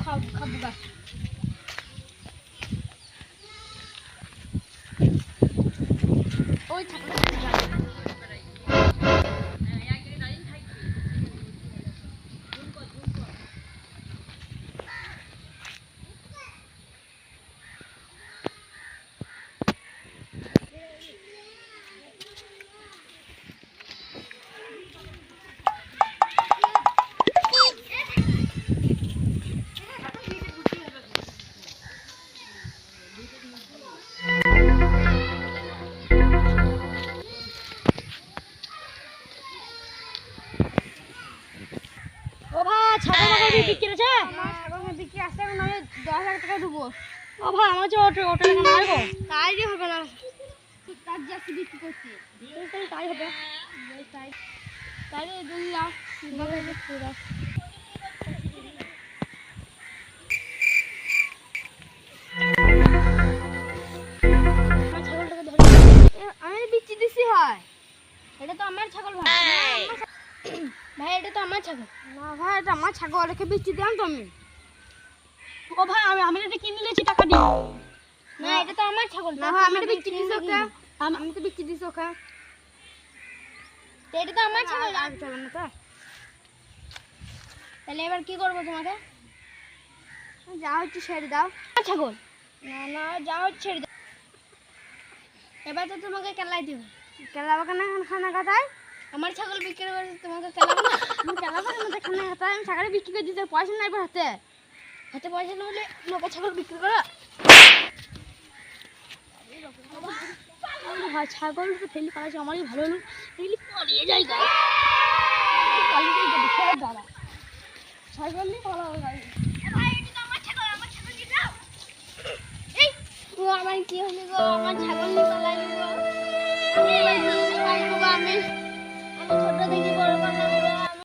খাবো ওই ও ভাই ছাগল বিক্রি আছে? আমার ছাগল বিক্রি আছে, আমি 10,000 টাকা দেবো। ও ভাই আমার যে অটো টাকা নাই গো। তাই যে হবে না, তার যাচ্ছি বিক্রি করতে। তাই হবে, তাই তাই 2 লাখ আমি বিক্রি দিছি। হয় এটা তো আমার ছাগল ভাই। ভাই এটা তো আমার ছাগল না ভাই, এটা আমার ছাগল, একে বিক্রি দিলাম তো আমি। ও ভাই আমি এটা কিনে নিয়েছি টাকা দিয়ে। না এটা তো আমার ছাগল না ভাই, আমি এটা বিক্রি দিছি ওকে। আমি তো বিক্রি দিছি ওকে, এটা তো আমার ছাগল। আর চলবে না তো, তাহলে এবার কি করবো? তোমাকে যা হচ্ছে ছেড়ে দাও। ছাগল না না, যা হচ্ছে ছেড়ে দাও। এবার তো তোমাকে কেলাই দিব। কেলাবো কেন? খানা কাটায় আমার ছাগল বিক্রি করে তোমাকে কেলাবো না? আমি কেলাবো না, মধ্যে খানা কাটায় আমি ছাগল বিক্রি করে দিতে পয়সা নাই হাতে। হাতে পয়সা না হলে লোকের ছাগল বিক্রি করা। ভাই ছাগল ফেলি পালাচ্ছে, আমারই ভালো হলো। ফেলি পালিয়ে যাই গা, পালিয়ে যাই দাদা, ছাগল নিয়ে পালাবো গাড়ি। আমার কি হলো গো? আমার ছাগল নিয়ে পালাই গো। আমি ছোট থেকে বড় করলাম গো।